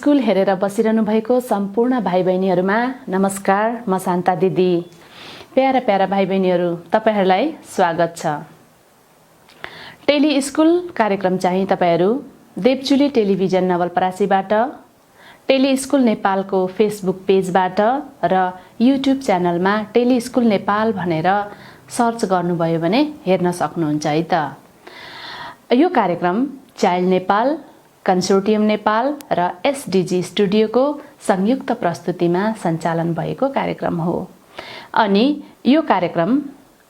School हेरेर बसिरहनु भएको सम्पूर्ण भाइ बहिनीहरुमा नमस्कार। म शान्ता दिदी। प्यारा प्यारा भाइ बहिनीहरु, तपाईहरुलाई स्वागत छ। टेली स्कुल कार्यक्रम चाहिँ तपाईहरु देवचुली टेलिभिजन नवलपरासीबाट, टेली स्कुल नेपालको फेसबुक पेजबाट र युट्युब च्यानलमा टेली स्कुल नेपाल भनेर सर्च गर्नुभयो भने हेर्न सक्नुहुन्छ है त। यो कार्यक्रम चाइल्ड नेपाल, कन्सोर्टियम नेपाल र एसडीजी स्टुडियोको संयुक्त प्रस्तुतिमा सञ्चालन भएको कार्यक्रम हो। अनि यो कार्यक्रम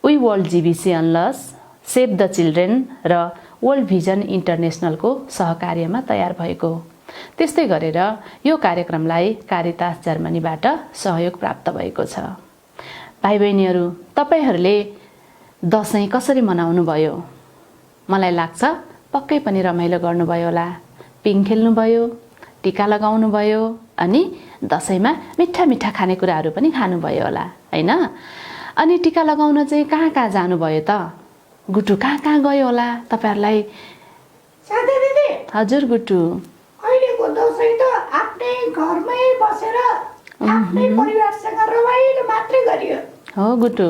वी वर्ल्ड जीबीसी अनलस, सेभ द चिल्ड्रेन र वर्ल्ड भिजन इन्टरनेसनलको सहकार्यमा तयार भएको। त्यस्तै गरेर यो कार्यक्रमलाई कारितास जर्मनीबाट सहयोग प्राप्त भएको छ। भाइ बहिनीहरु, तपाईहरुले दशैं कसरी मनाउनु भयो? मलाई लाग्छ पक्कै पनि रमाइलो गर्नुभयो होला। पिङ खेल्नु भयो, टीका लगाउनु भयो, अनि दशैंमा मिठा मिठा खानेकुराहरू पनि खानुभयो होला, हैन? अनि टीका लगाउन चाहिँ कहाँ जानु भयो त? गुटु कहाँ गयो होला तपाईहरुलाई? साथी दिदी, हजुर गुटु। अहिलेको दशैं त आफ्नै घरमै बसेर आफ्नै परिवारसँग रमाइलो मात्रै गरियो। हो गुटु।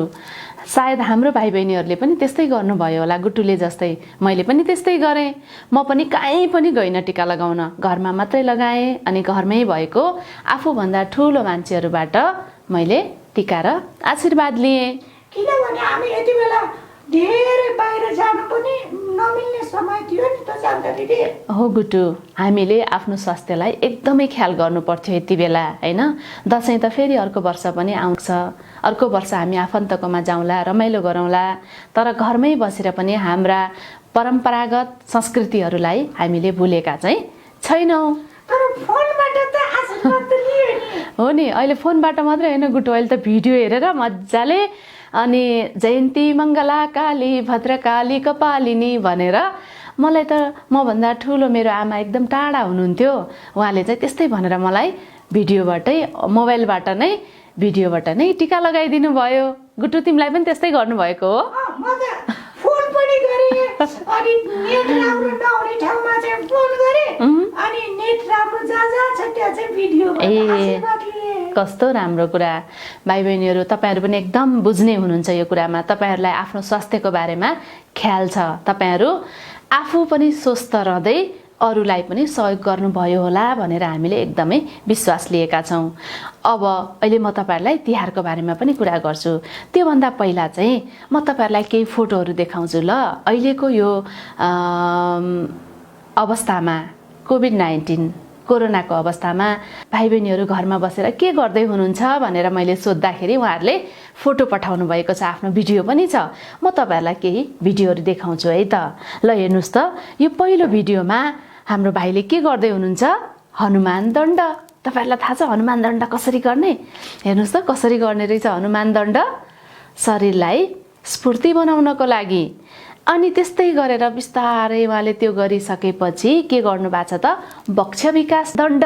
सायद हाम्रो भाइ बहिनीहरुले पनि त्यस्तै गर्नुभयो होला गुटुले जस्तै। मैले पनि त्यस्तै गरे। म पनि कहीँ पनि गइन टीका लगाउन, घरमा मात्रै लगाए। अनि घरमै भएको आफूभन्दा ठूलो मान्छेहरुबाट मैले टीका र आशीर्वाद लिए। किनभने हामी यति बेला धेरै बाहिर जानु पनि नमिल्ने समय थियो नि त शान्ता दिदी। हो गुटु, हामीले आफ्नो स्वास्थ्यलाई एकदमै ख्याल गर्नु पर्थ्यो यति बेला, हैन? दशैं त फेरि अर्को वर्ष पनि आउँछ। अर्को वर्ष हामी आफन्तकोमा जाउँला, रमाइलो गरौँला। तर घरमै बसेर पनि हाम्रा परम्परागत संस्कृतिहरूलाई हामीले भुलेका चाहिँ छैनौं। तर फोनबाट त आशीर्वाद त लियो नि। हो नि, अहिले फोनबाट मात्रै हैन गुटु, अहिले त भिडियो हेरेर मज्जाले अनि जयन्ती मङ्गला काली भद्रकाली कपालिनी भनेर। मलाई त मभन्दा ठुलो मेरो आमा एकदम टाढा हुनुहुन्थ्यो, उहाँले चाहिँ त्यस्तै भनेर मलाई भिडियोबाटै, मोबाइलबाट नै, भिडियोबाट नै टीका लगाइदिनु भयो। गुटु, तिमीलाई पनि त्यस्तै गर्नुभएको हो? म त फोन पनि गरे, अनि नेट राम्रो नहुने ठाउँमा चाहिँ फोन गरे, अनि नेट राम्रो जहाँ छ त्यहाँ चाहिँ भिडियोबाट आशीर्वाद लिए। कस्तो राम्रो कुरा। भाइ बहिनीहरु, तपाईहरु पनि एकदम बुझ्ने हुनुहुन्छ यो कुरामा। तपाईहरुलाई आफ्नो स्वास्थ्यको बारेमा ख्याल छ। तपाईहरु आफू पनि स्वस्थ रहँदै अरूलाई पनि सहयोग गर्नुभयो होला भनेर हामीले एकदमै विश्वास लिएका छौं। अब अहिले म तपाईहरुलाई तिहारको बारेमा पनि कुरा गर्छु। त्यो भन्दा पहिला चाहिँ म तपाईहरुलाई केही फोटोहरु देखाउँछु ल। अहिलेको यो अवस्थामा, कोभिड-19 कोरोनाको अवस्थामा भाइ बहिनीहरु घरमा बसेर के गर्दै हुनुहुन्छ भनेर मैले सोध्दाखेरि उहाँहरूले फोटो पठाउनु भएको छ, आफ्नो भिडियो पनि छ। म तपाईहरुलाई केही भिडियोहरु देखाउँछु है त। ल हेर्नुस् त, यो पहिलो भिडियोमा हाम्रो भाइले के गर्दै हुनुहुन्छ? हनुमान दण्ड। तपाईहरुलाई थाहा छ हनुमान दण्ड कसरी गर्ने? हेर्नुस् त कसरी गर्ने रहेछ हनुमान दण्ड। शरीरलाई स्फूर्ति बनाउनको लागि। अनि त्यस्तै गरेर बिस्तारै उहाँले त्यो गरिसकेपछि के गर्नु भएको छ त? वक्ष विकास दण्ड।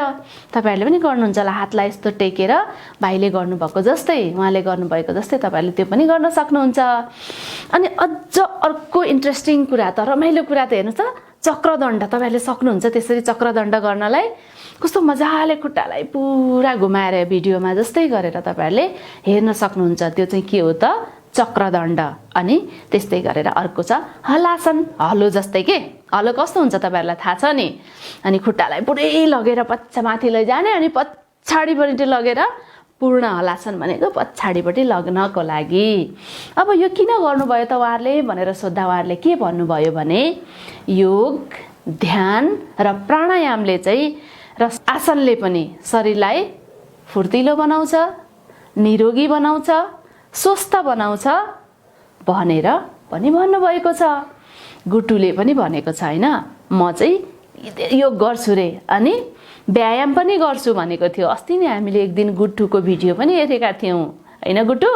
तपाईहरुले पनि गर्नुहुन्छ होला, हातलाई यस्तो टेकेर भाइले गर्नुभएको जस्तै, उहाँले गर्नुभएको जस्तै तपाईहरुले त्यो पनि गर्न सक्नुहुन्छ। अनि अझ अर्को इन्ट्रेस्टिङ कुरा त, रमाइलो कुरा त हेर्नुस् त, चक्रदण्ड। तपाईहरुले सक्नुहुन्छ त्यसरी चक्रदण्ड गर्नलाई? कस्तो मजाले खुट्टालाई पुरा घुमाएर भिडियोमा जस्तै गरेर तपाईहरुले हेर्न सक्नुहुन्छ। त्यो चाहिँ के हो त? चक्रदण्ड। अनि त्यस्तै गरेर अर्को छ हलासन। हलो जस्तै के? हलो कस्तो हुन्छ तपाईहरुलाई थाहा छ नि? अनि खुट्टालाई पुरै लगेर पछ्चा माथि लैजाने, अनि पछाडिपट्टि लगेर पूर्ण हलासन भनेको पछाडिपट्टि लग्नको लागि। अब यो किन गर्नुभयो त उहाँहरूले भनेर सोध्दा उहाँहरूले के भन्नुभयो भने योग, ध्यान र प्राणायामले चाहिँ र आसनले पनि शरीरलाई फुर्तिलो बनाउँछ, निरोगी बनाउँछ, स्वस्थ बनाउँछ भनेर पनि भन्नुभएको छ। गुटुले पनि भनेको छ, हैन? म चाहिँ योग गर्छु रे, अनि व्यायाम पनि गर्छु भनेको थियो। अस्ति नै हामीले एक दिन गुटुको भिडियो पनि हेरेका थियौं, हैन गुटु?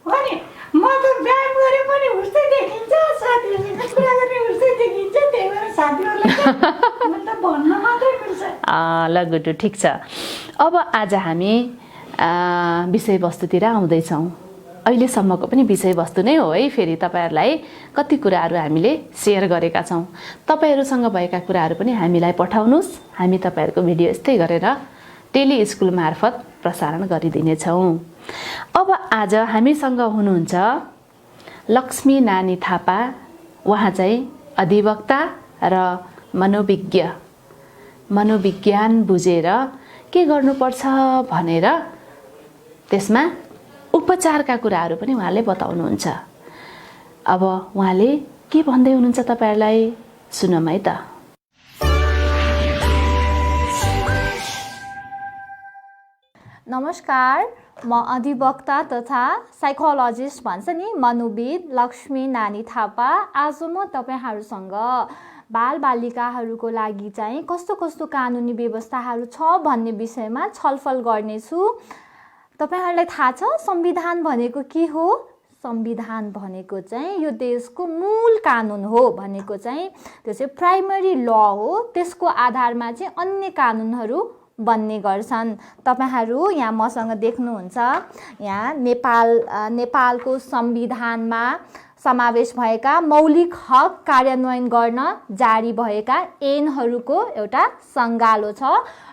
हो नि, म त व्यायाम गरे पनि उस्तै देखिन्छ, साथीहरुले कुरा गरे उस्तै देखिन्छ। त्यही भएर साथीहरुलाई म त भन्न मात्रै मिल्छ। ल गुटु, ठिक छ। अब आज हामी विषयवस्तुतिर आउँदैछौँ। अहिलेसम्मको पनि विषयवस्तु नै हो है। फेरि तपाईँहरूलाई कति कुराहरू हामीले सेयर गरेका छौँ। तपाईँहरूसँग भएका कुराहरू पनि हामीलाई पठाउनुहोस्, हामी तपाईँहरूको भिडियो यस्तै गरेर टेली स्कुल मार्फत प्रसारण गरिदिनेछौँ। अब आज हामीसँग हुनुहुन्छ लक्ष्मी नानी थापा। उहाँ चाहिँ अधिवक्ता र मनोविज्ञान बुझेर के गर्नुपर्छ भनेर त्यसमा उपचारका कुराहरू पनि उहाँले बताउनुहुन्छ। अब उहाँले के भन्दै हुनुहुन्छ तपाईहरुलाई सुनौँ है त। नमस्कार, म अधिवक्ता तथा साइकोलोजिस्ट भन्छ नि मनोविद लक्ष्मी नानी थापा। आज म तपाईहरुसँग बालबालिकाहरूको लागि चाहिँ कस्तो कस्तो कानुनी व्यवस्थाहरू छ भन्ने विषयमा छलफल गर्नेछु। तपाईहरुलाई थाहा छ संविधान भनेको के हो? संविधान भनेको चाहिँ यो देशको मूल कानुन हो भनेको चाहिँ त्यो चाहिँ प्राइमरी ल हो। त्यसको आधारमा चाहिँ अन्य कानुनहरू बन्ने गर्छन्। तपाईहरु यहाँ मसँग देख्नुहुन्छ, यहाँ नेपालको संविधानमा समावेश भएका मौलिक हक कार्यान्वयन गर्न जारी भएका ऐनहरूको एउटा संगालो छ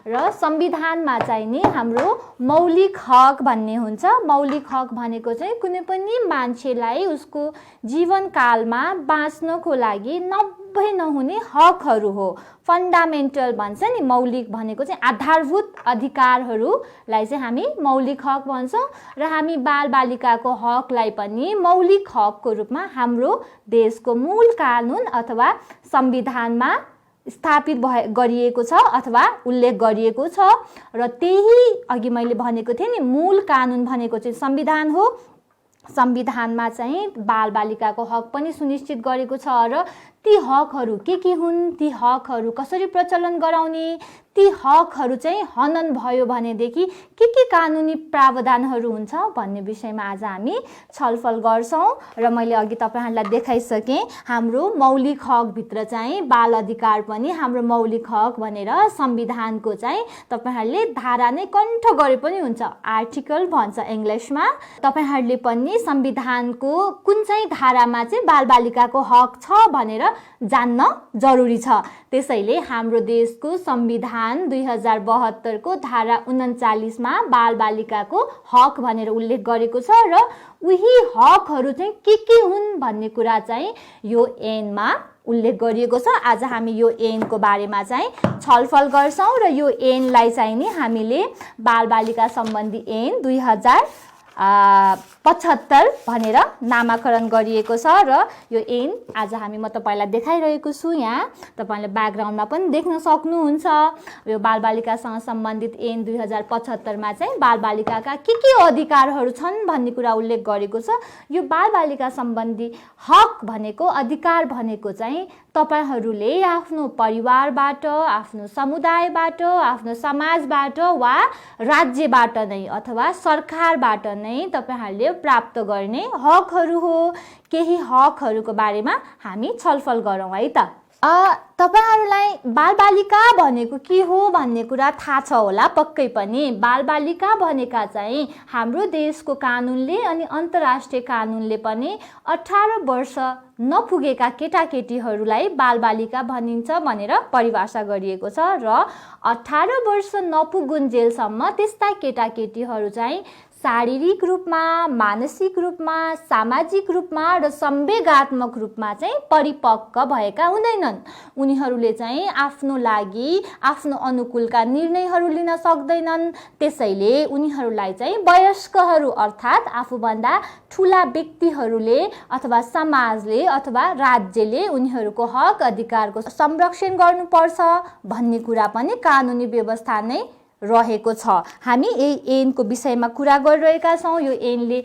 र संविधानमा चाहिँ नि हाम्रो मौलिक हक भन्ने हुन्छ। मौलिक हक भनेको चाहिँ कुनै पनि मान्छेलाई उसको जीवनकालमा बाँच्नको लागि नभई नहुने हकहरू हो। फन्डामेन्टल भन्छ नि, मौलिक भनेको चाहिँ आधारभूत अधिकारहरूलाई चाहिँ हामी मौलिक हक भन्छौँ र हामी बालबालिकाको हकलाई पनि मौलिक हकको रूपमा हाम्रो देशको मूल कानुन अथवा संविधानमा स्थापित गरिएको छ अथवा उल्लेख गरिएको छ र त्यही अघि मैले भनेको थिएँ नि, मूल कानुन भनेको चाहिँ संविधान हो। संविधानमा चाहिँ बालबालिकाको हक पनि सुनिश्चित गरेको छ र ती हकहरू के हुन्, ती हकहरू कसरी प्रचलन गराउने, ती हकहरू चाहिँ हनन भयो भनेदेखि के कानुनी प्रावधानहरू हुन्छ भन्ने विषयमा आज हामी छलफल गर्छौं। र मैले अघि तपाईहरुलाई देखाइसकेँ, हाम्रो मौलिक हकभित्र चाहिँ बाल अधिकार पनि हाम्रो मौलिक हक भनेर संविधानको चाहिँ तपाईहरुले धारा नै कण्ठ गरे पनि हुन्छ, आर्टिकल भन्छ इंग्लिशमा। तपाईहरुले पनि संविधानको कुन चाहिँ धारामा चाहिँ बालबालिकाको हक छ भनेर जान्न जरुरी छ। त्यसैले हाम्रो देशको संविधान 2072 को धारा 39 मा बालबालिकाको हक भनेर उल्लेख गरेको छ र उही हकहरू चाहिँ के हुन् भन्ने कुरा चाहिँ यो ऐनमा उल्लेख गरिएको छ। आज हामी यो ऐनको बारेमा चाहिँ छलफल गर्छौं र यो ऐनलाई चाहिँ नि हामीले बालबालिका सम्बन्धी ऐन 2075 भनेर नामाकरण गरिएको छ र यो ऐन आज म तपाईलाई देखाइरहेको छु। यहाँ तपाईले ब्याकग्राउन्डमा पनि देख्न सक्नुहुन्छ। यो बालबालिकासँग सम्बन्धित ऐन 2075 मा चाहिँ बालबालिकाका के अधिकारहरू छन् भन्ने कुरा उल्लेख गरेको छ। यो बालबालिका सम्बन्धी हक भनेको, अधिकार भनेको चाहिँ तपाईहरूले आफ्नो परिवारबाट, आफ्नो समुदायबाट, आफ्नो समाजबाट वा राज्यबाट नै अथवा सरकारबाट नै तपाईहरूले प्राप्त गर्ने हकहरू हो। केही हकहरूको बारेमा हामी छलफल गरौँ है त। तपाईहरुलाई बालबालिका भनेको के हो भन्ने कुरा थाहा छ होला पक्कै पनि। बालबालिका भनेका चाहिँ हाम्रो देशको कानुनले अनि अन्तर्राष्ट्रिय कानुनले पनि 18 वर्ष नपुगेका केटाकेटीहरूलाई बालबालिका भनिन्छ भनेर परिभाषा गरिएको छ र 18 वर्ष नपुगुन्जेलसम्म त्यस्ता केटाकेटीहरू चाहिँ शारीरिक रूपमा, मानसिक रूपमा, सामाजिक रूपमा र संवेगात्मक रूपमा चाहिँ परिपक्व भएका हुँदैनन्। उनीहरूले चाहिँ आफ्नो लागि आफ्नो अनुकूलका निर्णयहरू लिन सक्दैनन्। त्यसैले उनीहरूलाई चाहिँ वयस्कहरू अर्थात् आफूभन्दा ठूला व्यक्तिहरूले अथवा समाजले अथवा राज्यले उनीहरूको हक अधिकारको संरक्षण गर्नुपर्छ भन्ने कुरा पनि कानुनी व्यवस्था नै रहेको छ। हामी यही ऐनको विषयमा कुरा गरिरहेका छौँ। यो ऐनले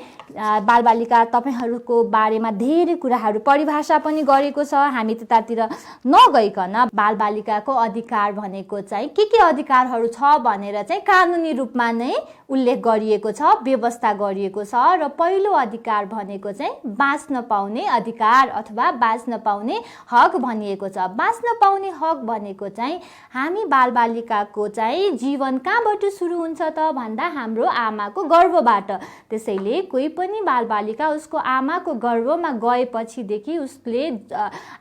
बालबालिका तपाईहरुको बारेमा धेरै कुराहरू परिभाषा पनि गरेको छ। हामी त्यतातिर नगइकन बालबालिकाको अधिकार भनेको चाहिँ के अधिकारहरू छ भनेर चाहिँ कानुनी रूपमा नै उल्लेख गरिएको छ, व्यवस्था गरिएको छ। र पहिलो अधिकार भनेको चाहिँ बाँच्न पाउने अधिकार अथवा बाँच्न पाउने हक भनिएको छ। बाँच्न पाउने हक भनेको चाहिँ हामी बालबालिकाको चाहिँ जीवन कहाँबाट सुरु हुन्छ त भन्दा हाम्रो आमाको गर्भबाट। त्यसैले कोही पनि पनि बालबालिका उसको आमाको गर्भमा गएपछिदेखि उसले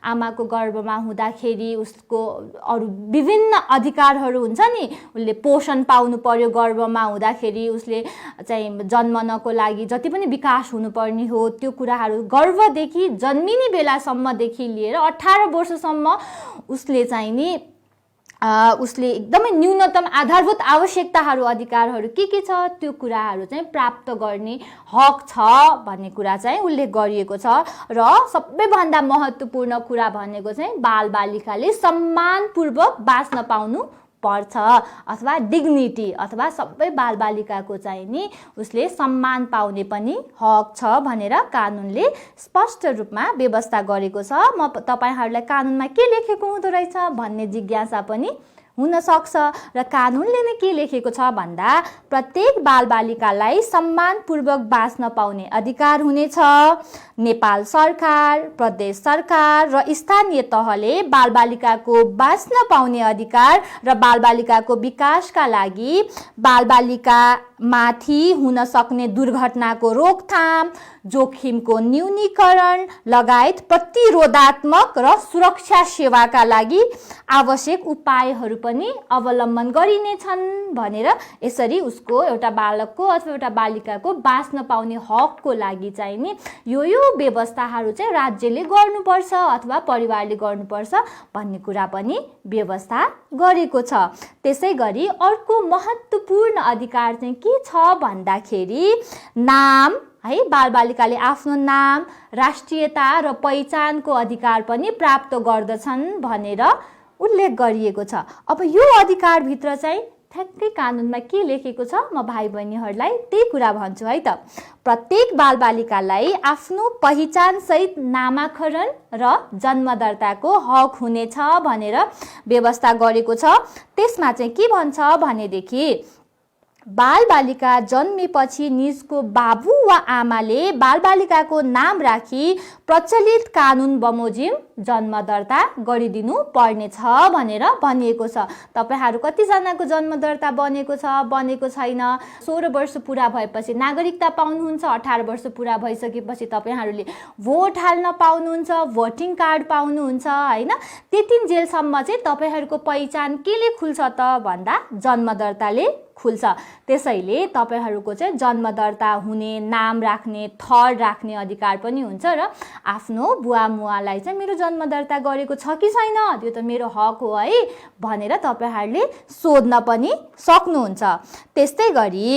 आमाको गर्भमा हुँदाखेरि उसको अरू विभिन्न अधिकारहरू हुन्छ नि, उसले पोषण पाउनु पर्यो, गर्भमा हुँदाखेरि उसले चाहिँ जन्मनको लागि जति पनि विकास हुनुपर्ने हो त्यो कुराहरू गर्भदेखि जन्मिने बेलासम्मदेखि लिएर 18 वर्षसम्म उसले चाहिँ नि उसले एकदमै न्यूनतम आधारभूत आवश्यकताहरू अधिकारहरू के छ त्यो कुराहरू चाहिँ प्राप्त गर्ने हक छ भन्ने कुरा चाहिँ उल्लेख गरिएको छ। र सबैभन्दा महत्त्वपूर्ण कुरा भनेको चाहिँ बालबालिकाले सम्मानपूर्वक बाँच्न पाउनु पर्छ अथवा डिग्निटी अथवा सबै बालबालिकाको चाहिँ नि उसले सम्मान पाउने पनि हक छ भनेर कानुनले स्पष्ट रूपमा व्यवस्था गरेको छ। म तपाईहरूलाई कानुनमा के लेखेको हुँदो रहेछ भन्ने जिज्ञासा पनि हुन सक्छ र कानुनले नै के लेखेको छ भन्दा प्रत्येक बालबालिकालाई सम्मानपूर्वक बाँच्न पाउने अधिकार हुनेछ। नेपाल सरकार, प्रदेश सरकार र स्थानीय तहले बालबालिकाको बाँच्न पाउने अधिकार र बालबालिकाको विकासका लागि बालबालिका माथि हुन सक्ने दुर्घटनाको रोकथाम, जोखिमको न्यूनीकरण लगायत प्रतिरोधात्मक र सुरक्षा सेवाका लागि आवश्यक उपायहरू पनि अवलम्बन गरिनेछन् भनेर यसरी उसको एउटा बालकको अथवा एउटा बालिकाको बाँच्न पाउने हकको लागि चाहिँ नि यो व्यवस्थाहरू चाहिँ राज्यले गर्नुपर्छ अथवा परिवारले गर्नुपर्छ भन्ने कुरा पनि व्यवस्था गरेको छ। त्यसै गरी अर्को महत्त्वपूर्ण अधिकार चाहिँ के छ भन्दाखेरि नाम है, बालबालिकाले आफ्नो नाम, राष्ट्रियता र पहिचानको अधिकार पनि प्राप्त गर्दछन् भनेर उल्लेख गरिएको छ। अब यो अधिकारभित्र चाहिँ ठ्याक्कै कानुनमा के लेखेको छ म भाइ बहिनीहरूलाई त्यही कुरा भन्छु है त। प्रत्येक बालबालिकालाई आफ्नो पहिचानसहित नामाकरण र जन्मदर्ताको हक हुनेछ भनेर व्यवस्था गरेको छ। त्यसमा चाहिँ के भन्छ भनेदेखि बालबालिका जन्मेपछि निजको बाबु वा आमाले बालबालिकाको नाम राखी प्रचलित कानुन बमोजिम जन्म दर्ता गरिदिनु पर्नेछ भनेर भनिएको छ। तपाईहरू कतिजनाको जन्म दर्ता बनेको छ, बनेको छैन? 16 वर्ष पुरा भएपछि नागरिकता पाउनुहुन्छ, 18 वर्ष पुरा भइसकेपछि तपाईहरूले भोट हाल्न पाउनुहुन्छ, भोटिङ कार्ड पाउनुहुन्छ हैन। त्यतिन्जेलसम्म चाहिँ तपाईहरूको पहिचान केले खुल्छ त भन्दा जन्म दर्ताले खुल्छ। त्यसैले तपाईहरूको चाहिँ जन्म दर्ता हुने, नाम राख्ने, थर राख्ने अधिकार पनि हुन्छ र आफ्नो बुवा मुवालाई चाहिँ मेरो जन्म दर्ता गरेको छ कि छैन, त्यो त मेरो हक हो है भनेर तपाईहरूले सोध्न पनि सक्नुहुन्छ। त्यस्तै गरी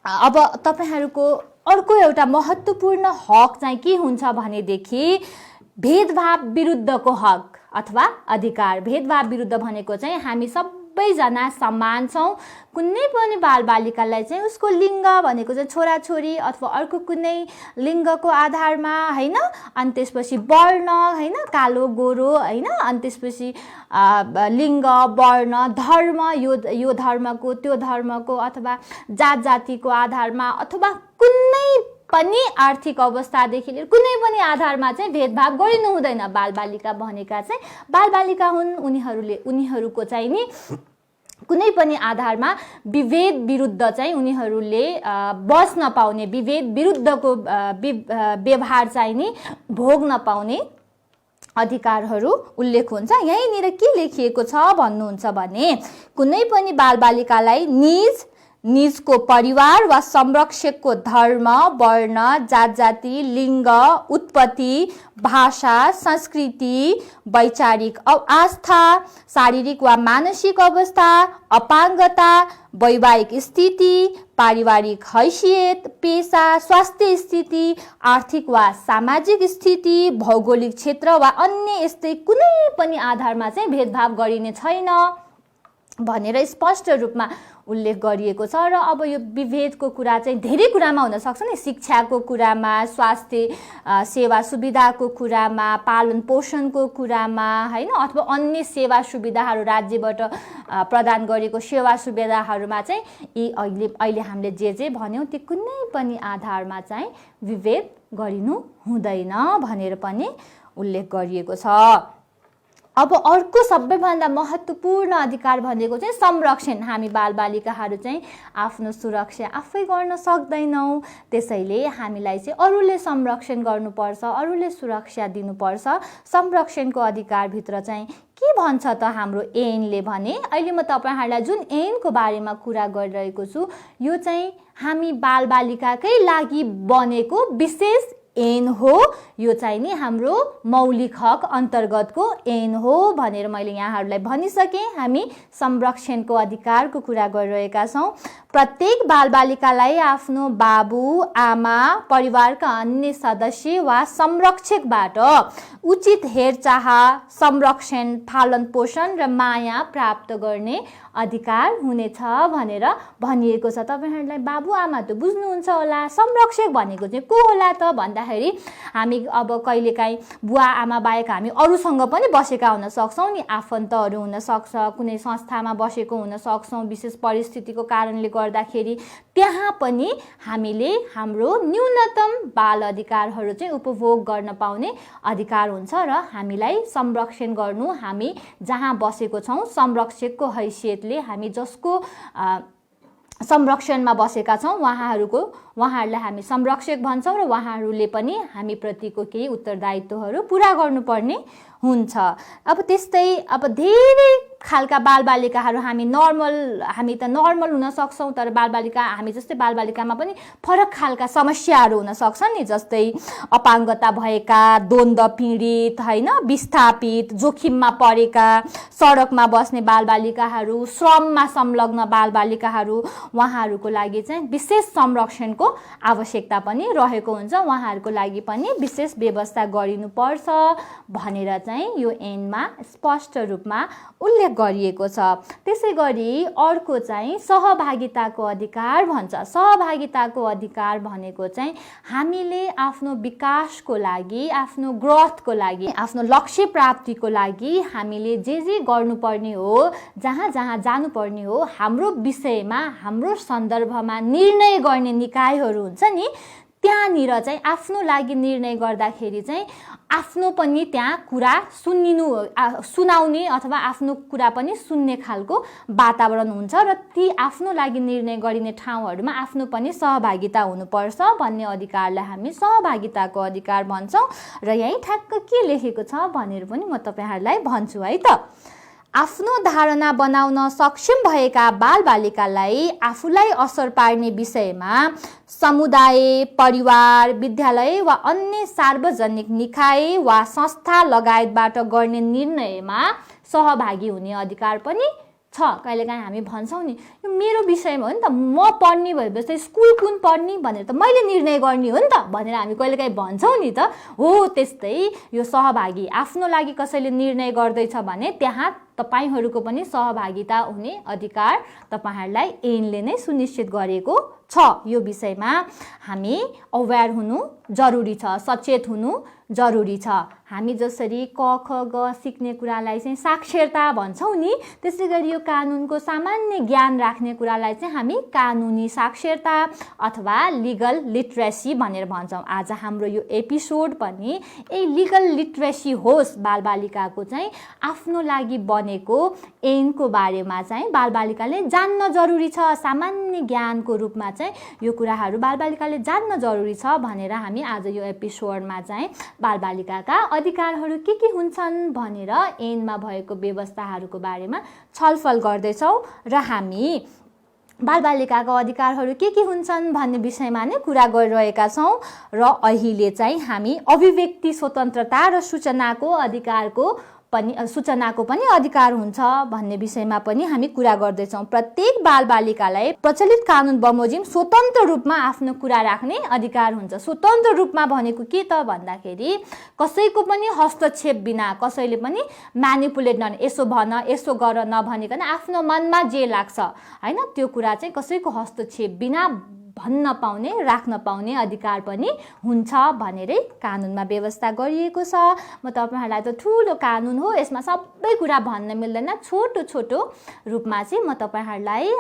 अब तपाईहरूको अर्को एउटा महत्त्वपूर्ण हक चाहिँ के हुन्छ भनेदेखि भेदभाव विरुद्धको हक अथवा अधिकार। भेदभाव विरुद्ध भनेको चाहिँ हामी सबैजना समान छौँ। कुनै पनि बालबालिकालाई चाहिँ उसको लिङ्ग भनेको चाहिँ छोराछोरी अथवा अर्को कुनै लिङ्गको आधारमा हैन, अनि त्यसपछि वर्ण हैन, कालो गोरो हैन, अनि त्यसपछि लिङ्ग, वर्ण, धर्म, यो धर्मको त्यो धर्मको अथवा जात जातिको आधारमा अथवा कुनै पनि आर्थिक अवस्थादेखि लिएर कुनै पनि आधारमा चाहिँ भेदभाव गरिनु हुँदैन। बालबालिका भनेका चाहिँ बालबालिका हुन्, उनीहरूको चाहिँ नि कुनै पनि आधारमा विभेद विरुद्ध चाहिँ उनीहरूले बस्न पाउने, विभेद विरुद्धको व्यवहार चाहिँ नि भोग्न पाउने अधिकारहरू उल्लेख हुन्छ। यहीँनिर के लेखिएको छ भन्नुहुन्छ भने कुनै पनि बालबालिकालाई निजको परिवार वा संरक्षकको धर्म, वर्ण, जात जाति, लिङ्ग, उत्पत्ति, भाषा, संस्कृति, वैचारिक आस्था, शारीरिक वा मानसिक अवस्था, अपाङ्गता, वैवाहिक स्थिति, पारिवारिक हैसियत, पेशा, स्वास्थ्य स्थिति, आर्थिक वा सामाजिक स्थिति, भौगोलिक क्षेत्र वा अन्य यस्तै कुनै पनि आधारमा चाहिँ भेदभाव गरिने छैन भनेर स्पष्ट रूपमा उल्लेख गरिएको छ। र अब यो विभेदको कुरा चाहिँ धेरै कुरामा हुन सक्छ नि, शिक्षाको कुरामा, स्वास्थ्य सेवा सुविधाको कुरामा, पालन पोषणको कुरामा हैन, अथवा अन्य सेवा सुविधाहरू राज्यबाट प्रदान गरेको सेवा सुविधाहरूमा चाहिँ यी अहिले हामीले जे भन्यौँ त्यो कुनै पनि आधारमा चाहिँ विभेद गरिनु हुँदैन भनेर पनि उल्लेख गरिएको छ। अब अर्को सबैभन्दा महत्त्वपूर्ण अधिकार भनेको चाहिँ संरक्षण। हामी बालबालिकाहरू चाहिँ आफ्नो सुरक्षा आफै गर्न सक्दैनौँ, त्यसैले हामीलाई चाहिँ अरूले संरक्षण गर्नुपर्छ, अरूले सुरक्षा दिनुपर्छ। संरक्षणको अधिकारभित्र चाहिँ के भन्छ त हाम्रो ऐनले भने, अहिले म तपाईँहरूलाई जुन ऐनको बारेमा कुरा गरिरहेको छु यो चाहिँ हामी बालबालिकाकै लागि बनेको विशेष ऐन हो। यो चाहिँ नि हाम्रो मौलिक हक अन्तर्गतको ऐन हो भनेर मैले यहाँहरूलाई भनिसकेँ। हामी संरक्षणको अधिकारको कुरा गरिरहेका छौँ। प्रत्येक बालबालिकालाई आफ्नो बाबु आमा परिवारका अन्य सदस्य वा संरक्षकबाट उचित हेरचाह, संरक्षण, पालन पोषण र माया प्राप्त गर्ने अधिकार हुनेछ भनेर भनिएको छ। तपाईहरुलाई बाबुआमा त बुझ्नुहुन्छ होला, संरक्षक भनेको चाहिँ को होला त भन्दाखेरि हामी अब कहिलेकाहीँ बुवा आमा बाहेक हामी अरूसँग पनि बसेका हुन सक्छौँ नि, आफन्तहरू हुन सक्छ, कुनै संस्थामा बसेको हुन सक्छौँ विशेष परिस्थितिको कारणले गर्दाखेरि, त्यहाँ पनि हामीले हाम्रो न्यूनतम बाल अधिकारहरू चाहिँ उपभोग गर्न पाउने अधिकार हुन्छ र हामीलाई संरक्षण गर्नु, हामी जहाँ बसेको छौँ संरक्षकको हैसियतले हामी जसको संरक्षणमा बसेका छौँ उहाँहरूलाई हामी संरक्षक भन्छौँ र उहाँहरूले पनि हामी प्रतिको केही उत्तरदायित्वहरू पुरा गर्नुपर्ने हुन्छ। अब त्यस्तै अब धेरै खालका बालबालिकाहरू हामी त नर्मल हुन सक्छौँ, तर बालबालिका हामी जस्तै बालबालिकामा पनि फरक खालका समस्याहरू हुन सक्छन् नि, जस्तै अपाङ्गता भएका, द्वन्द पीडित, हैन, विस्थापित, जोखिममा परेका, सडकमा बस्ने बालबालिकाहरू, श्रममा संलग्न बालबालिकाहरू, उहाँहरूको लागि चाहिँ विशेष संरक्षणको आवश्यकता पनि रहेको हुन्छ। उहाँहरूको लागि पनि विशेष व्यवस्था गरिनुपर्छ भनेर चाहिँ यो ऐनमा स्पष्ट रूपमा उल्लेख गरिएको छ। त्यसैगरी अर्को चाहिँ सहभागिताको अधिकार भन्छ। सहभागिताको अधिकार भनेको चाहिँ हामीले आफ्नो विकासको लागि, आफ्नो ग्रोथको लागि, आफ्नो लक्ष्य प्राप्तिको लागि हामीले जे गर्नुपर्ने हो, जहाँ जहाँ जानुपर्ने हो, हाम्रो विषयमा, हाम्रो सन्दर्भमा निर्णय गर्ने निकायहरू हुन्छ नि, त्यहाँनिर चाहिँ आफ्नो लागि निर्णय गर्दाखेरि चाहिँ आफ्नो पनि त्यहाँ कुरा सुनाउने अथवा आफ्नो कुरा पनि सुन्ने खालको वातावरण हुन्छ र ती आफ्नो लागि निर्णय गरिने ठाउँहरूमा आफ्नो पनि सहभागिता हुनुपर्छ भन्ने अधिकारलाई हामी सहभागिताको अधिकार भन्छौँ। र यही ठ्याक्क के लेखेको छ भनेर पनि म तपाईहरुलाई भन्छु है त। आफ्नो धारणा बनाउन सक्षम भएका बालबालिकालाई आफूलाई असर पार्ने विषयमा समुदाय, परिवार, विद्यालय वा अन्य सार्वजनिक निकाय वा संस्था लगायतबाट गर्ने निर्णयमा सहभागी हुने अधिकार पनि छ। कहिलेकाहीँ हामी भन्छौँ नि यो मेरो विषयमा हो नि त, म पढ्ने भएपछि स्कुल कुन पढ्ने भनेर त मैले निर्णय गर्ने हो नि त भनेर हामी कहिलेकाहीँ भन्छौँ नि त। हो त्यस्तै यो सहभागी, आफ्नो लागि कसैले निर्णय गर्दैछ भने त्यहाँ तपाईहरुको पनि सहभागिता हुने अधिकार तपाईहरुलाई ऐनले नै सुनिश्चित गरेको छ। यो विषयमा हामी अवेयर हुनु जरुरी छ, सचेत हुनु जरुरी छ। हामी जसरी क ख ग सिक्ने कुरालाई चाहिँ साक्षरता भन्छौँ नि, त्यसैगरी यो कानुनको सामान्य ज्ञान राख्ने कुरालाई चाहिँ हामी कानुनी साक्षरता अथवा लिगल लिटरेसी भनेर भन्छौँ। आज हाम्रो यो एपिसोड पनि लिगल लिटरेसी होस्, बालबालिकाको चाहिँ आफ्नो लागि बनेको ऐनको बारेमा चाहिँ बालबालिकाले जान्न जरुरी छ। सामान्य ज्ञानको रूपमा चाहिँ यो कुराहरू बालबालिकाले जान्न जरुरी छ भनेर हामी आज यो एपिसोडमा चाहिँ बालबालिकाका अधिकारहरू के हुन्छन् भनेर ऐनमा भएको व्यवस्थाहरूको बारेमा छलफल गर्दैछौँ र हामी बालबालिकाको अधिकारहरू के हुन्छन् भन्ने विषयमा नै कुरा गरिरहेका छौँ। र अहिले चाहिँ हामी अभिव्यक्ति स्वतन्त्रता र सूचनाको पनि अधिकार हुन्छ भन्ने विषयमा पनि हामी कुरा गर्दैछौँ। प्रत्येक बालबालिकालाई प्रचलित कानुन बमोजिम स्वतन्त्र रूपमा आफ्नो कुरा राख्ने अधिकार हुन्छ। स्वतन्त्र रूपमा भनेको के त भन्दाखेरि कसैको पनि हस्तक्षेप बिना, कसैले पनि म्यानिपुलेट नगर्ने, यसो भन यसो गर नभनिकन आफ्नो मनमा जे लाग्छ हैन त्यो कुरा चाहिँ कसैको हस्तक्षेप बिना भन्न पाउने, राख्न पाउने अधिकार पनि हुन्छ भनेरै कानुनमा व्यवस्था गरिएको छ। म तपाईहरुलाई त ठुलो कानुन हो, यसमा सबै कुरा भन्न मिल्दैन, छोटो छोटो रूपमा चाहिँ म तपाईहरुलाई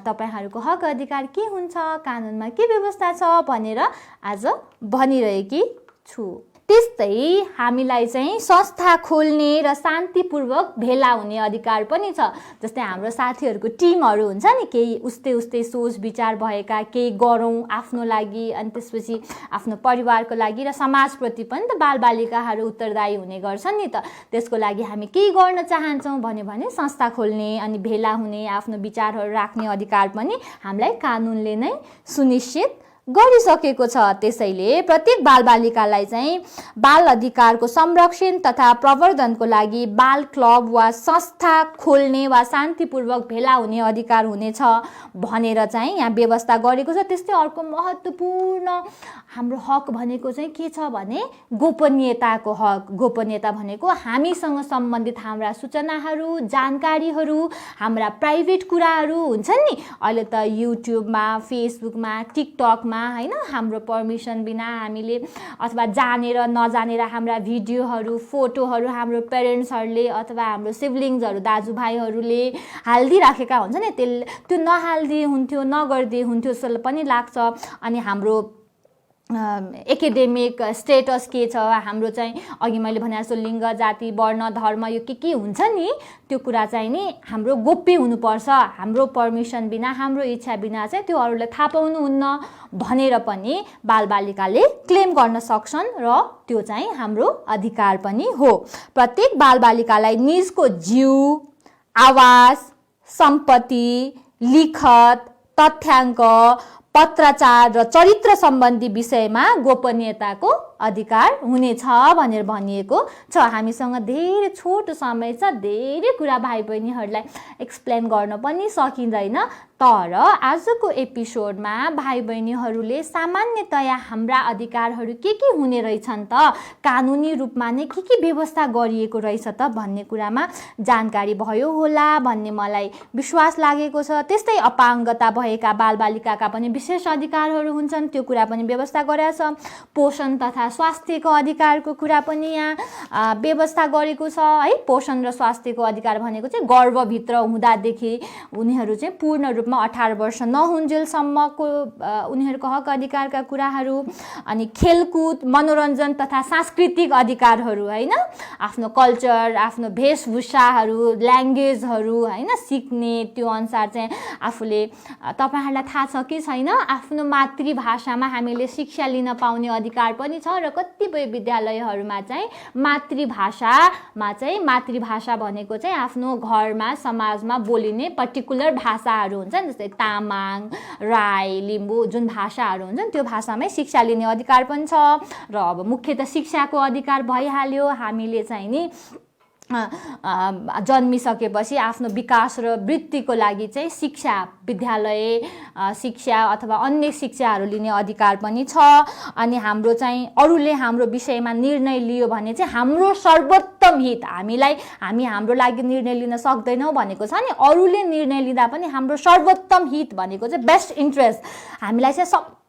तपाईहरुको हक अधिकार के हुन्छ, कानुनमा के व्यवस्था छ भनेर आज भनिरहेकी छु। त्यस्तै हामीलाई चाहिँ संस्था खोल्ने र शान्तिपूर्वक भेला हुने अधिकार पनि छ। जस्तै हाम्रो साथीहरूको टिमहरू हुन्छ नि, केही उस्तै उस्तै सोच विचार भएका, केही गरौँ आफ्नो लागि अनि त्यसपछि आफ्नो परिवारको लागि र समाजप्रति पनि त बालबालिकाहरू उत्तरदायी हुने गर्छन् नि त। त्यसको लागि हामी केही गर्न चाहन्छौँ भने संस्था खोल्ने अनि भेला हुने, आफ्नो विचारहरू राख्ने अधिकार पनि हामीलाई कानुनले नै सुनिश्चित गरिसकेको छ। त्यसैले प्रत्येक बालबालिकालाई चाहिँ बाल अधिकारको संरक्षण तथा प्रवर्धनको लागि बाल क्लब वा संस्था खोल्ने वा शान्तिपूर्वक भेला हुने अधिकार हुनेछ भनेर चाहिँ यहाँ व्यवस्था गरेको छ। त्यस्तै अर्को महत्त्वपूर्ण हाम्रो हक भनेको चाहिँ के छ भने गोपनीयताको हक। गोपनीयता भनेको हामीसँग सम्बन्धित हाम्रा सूचनाहरू, जानकारीहरू, हाम्रा प्राइभेट कुराहरू हुन्छन् नि। अहिले त युट्युबमा, फेसबुकमा, टिकटकमा हैन हाम्रो पर्मिसन बिना हामीले अथवा जानेर नजानेर हाम्रा भिडियोहरू, फोटोहरू हाम्रो पेरेन्ट्सहरूले अथवा हाम्रो सिब्लिङ्सहरू, दाजुभाइहरूले हालिदिइराखेका हुन्छ नि। त्यो नहालिदिए हुन्थ्यो, नगरिदिए हुन्थ्यो जस्तो पनि लाग्छ। अनि हाम्रो एकाडेमिक स्टेटस के छ, हाम्रो चाहिँ अघि मैले भने जस्तो लिङ्ग, जाति, वर्ण, धर्म यो के हुन्छ नि, त्यो कुरा चाहिँ नि हाम्रो गोप्य हुनुपर्छ। हाम्रो पर्मिसन बिना, हाम्रो इच्छा बिना चाहिँ त्यो अरूले थाहा पाउनुहुन्न भनेर पनि बालबालिकाले क्लेम गर्न सक्छन् र त्यो चाहिँ हाम्रो अधिकार पनि हो। प्रत्येक बालबालिकालाई निजको जीव, आवास, सम्पत्ति, लिखत, तथ्याङ्क, पत्राचार र चरित्र सम्बन्धी विषयमा गोपनीयताको अधिकार हुनेछ भनेर भनिएको छ। हामीसँग धेरै छोटो समय छ, धेरै कुरा भाइ बहिनीहरूलाई एक्सप्लेन गर्न पनि सकिँदैन। तर आजको एपिसोडमा भाइ बहिनीहरूले सामान्यतया हाम्रा अधिकारहरू के हुने रहेछन् त, कानुनी रूपमा नै के व्यवस्था गरिएको रहेछ त भन्ने कुरामा जानकारी भयो होला भन्ने मलाई विश्वास लागेको छ। त्यस्तै अपाङ्गता भएका बालबालिकाका पनि विशेष अधिकारहरू हुन्छन्, त्यो कुरा पनि व्यवस्था गरेको छ। पोषण तथा स्वास्थ्यको अधिकारको कुरा पनि यहाँ व्यवस्था गरेको छ है। पोषण र स्वास्थ्यको अधिकार भनेको चाहिँ गर्भभित्र हुँदादेखि उनीहरू चाहिँ पूर्ण रूपमा 18 वर्ष नहुन्जेलसम्मको उनीहरूको हक अधिकारका कुराहरू। अनि खेलकुद, मनोरञ्जन तथा सांस्कृतिक अधिकारहरू हैन, आफ्नो कल्चर, आफ्नो वेशभूषाहरू, ल्याङ्ग्वेजहरू हैन सिक्ने, त्यो अनुसार चाहिँ आफूले, तपाईहरुलाई थाहा छ कि छैन, आफ्नो मातृभाषामा हामीले शिक्षा लिन पाउने अधिकार पनि छ। र कतिपय विद्यालयहरूमा चाहिँ मातृभाषा भनेको चाहिँ आफ्नो घरमा, समाजमा बोलिने पर्टिकुलर भाषाहरू हुन्छ, जस्तै तामाङ, राई, लिम्बू जुन भाषाहरू हुन्छन् त्यो भाषामै शिक्षा लिने अधिकार पनि छ। र अब मुख्यतः शिक्षाको अधिकार भइहाल्यो। हामीले चाहिँ नि जन्मिसकेपछि आफ्नो विकास र वृद्धिको लागि चाहिँ शिक्षा, विद्यालय शिक्षा अथवा अन्य शिक्षाहरू लिने अधिकार पनि छ। अनि हाम्रो चाहिँ अरूले हाम्रो विषयमा निर्णय लियो भने चाहिँ हाम्रो सर्वोत्तम हित, हामी हाम्रो लागि निर्णय लिन सक्दैनौँ भनेको छ नि, अरूले निर्णय लिँदा पनि हाम्रो सर्वोत्तम हित भनेको चाहिँ बेस्ट इन्ट्रेस्ट, हामीलाई चाहिँ सबै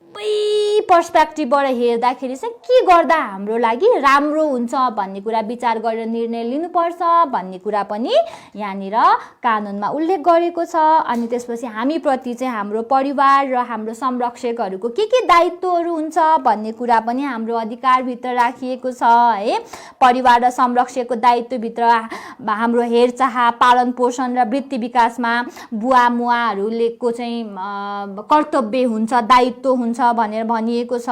पर्सपेक्टिभबाट हेर्दाखेरि चाहिँ के गर्दा हाम्रो लागि राम्रो हुन्छ भन्ने कुरा विचार गरेर निर्णय लिनुपर्छ भन्ने कुरा पनि यहाँनिर कानुनमा उल्लेख गरेको छ। अनि त्यसपछि हामीप्रति चाहिँ हाम्रो परिवार र हाम्रो संरक्षकहरूको के दायित्वहरू हुन्छ भन्ने कुरा पनि हाम्रो अधिकारभित्र राखिएको छ है। परिवार र संरक्षकको दायित्वभित्र हाम्रो हेरचाह, पालन पोषण र वृत्ति विकासमा बुवा मुवाहरूको चाहिँ कर्तव्य हुन्छ, दायित्व हुन्छ भनेर भनिएको छ।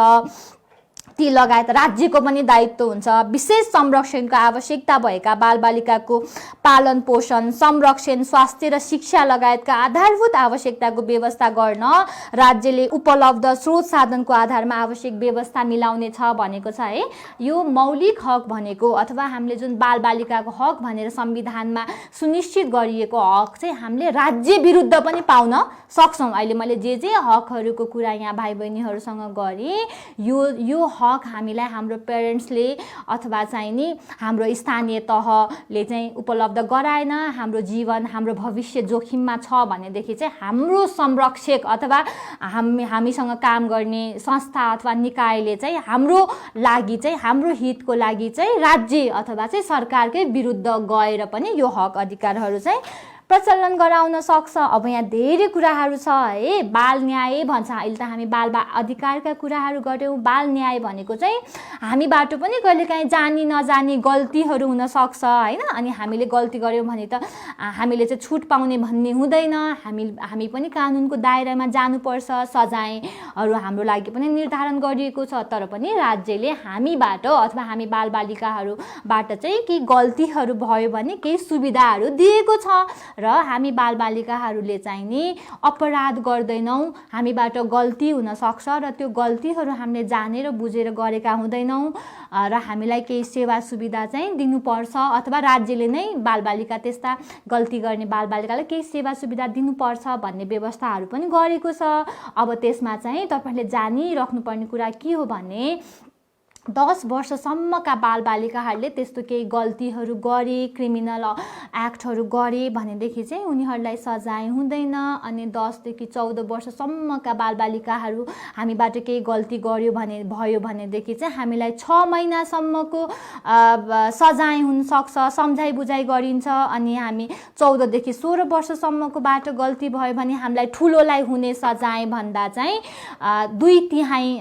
ती लगायत राज्यको पनि दायित्व हुन्छ। विशेष संरक्षणको आवश्यकता भएका बालबालिकाको पालन पोषण, संरक्षण, स्वास्थ्य र शिक्षा लगायतका आधारभूत आवश्यकताको व्यवस्था गर्न राज्यले उपलब्ध स्रोत साधनको आधारमा आवश्यक व्यवस्था मिलाउने छ भनेको छ है। यो मौलिक हक भनेको अथवा हामीले जुन बालबालिकाको हक भनेर संविधानमा सुनिश्चित गरिएको हक चाहिँ हामीले राज्य विरुद्ध पनि पाउन सक्छौँ। अहिले मैले जे हकहरूको कुरा यहाँ भाइ बहिनीहरूसँग गरेँ, यो हक हामीलाई हाम्रो पेरेन्ट्सले अथवा चाहिँ नि हाम्रो स्थानीय तहले चाहिँ उपलब्ध गराएन, हाम्रो जीवन, हाम्रो भविष्य जोखिममा छ भनेदेखि चाहिँ हाम्रो संरक्षक अथवा हामीसँग काम गर्ने संस्था अथवा निकायले चाहिँ हाम्रो लागि चाहिँ, हाम्रो हितको लागि चाहिँ राज्य अथवा चाहिँ सरकारकै विरुद्ध गएर पनि यो हक अधिकारहरू चाहिँ प्रचलन गराउन सक्छ। अब यहाँ धेरै कुराहरू छ है। बाल न्याय भन्छ, अहिले त हामी बाल अधिकारका कुराहरू गऱ्यौँ। बाल न्याय भनेको चाहिँ हामीबाट पनि कहिलेकाहीँ जानी नजानी गल्तीहरू हुनसक्छ होइन। अनि हामीले गल्ती गऱ्यौँ भने त हामीले चाहिँ छुट पाउने भन्ने हुँदैन। हामी पनि कानुनको दायरामा जानुपर्छ। सजायहरू हाम्रो लागि पनि निर्धारण गरिएको छ, तर पनि राज्यले हामीबाट अथवा हामी बालबालिकाहरूबाट चाहिँ केही गल्तीहरू भयो भने केही सुविधाहरू दिएको छ र हामी बालबालिकाहरूले चाहिँ नि अपराध गर्दैनौँ। हामीबाट गल्ती हुनसक्छ र त्यो गल्तीहरू हामीले जानेर बुझेर गरेका हुँदैनौँ र हामीलाई केही सेवा सुविधा चाहिँ दिनुपर्छ अथवा राज्यले नै बालबालिका त्यस्ता गल्ती गर्ने बालबालिकालाई केही सेवा सुविधा दिनुपर्छ भन्ने व्यवस्थाहरू पनि गरेको छ। अब त्यसमा चाहिँ तपाईँहरूले जानिराख्नुपर्ने कुरा के हो भने 10 वर्षसम्मका बालबालिकाहरूले त्यस्तो केही गल्तीहरू गरे, क्रिमिनल एक्टहरू गरे भनेदेखि चाहिँ उनीहरूलाई सजाय हुँदैन। अनि 10 देखि 14 वर्षसम्मका बालबालिकाहरू हामीबाट केही गल्ती भयो भनेदेखि चाहिँ हामीलाई 6 महिनासम्मको सजाय हुनसक्छ, सम्झाइ बुझाइ गरिन्छ। अनि हामी 14 देखि 16 वर्षसम्मकोबाट गल्ती भयो भने हामीलाई ठुलोलाई हुने सजाय भन्दा चाहिँ 2/3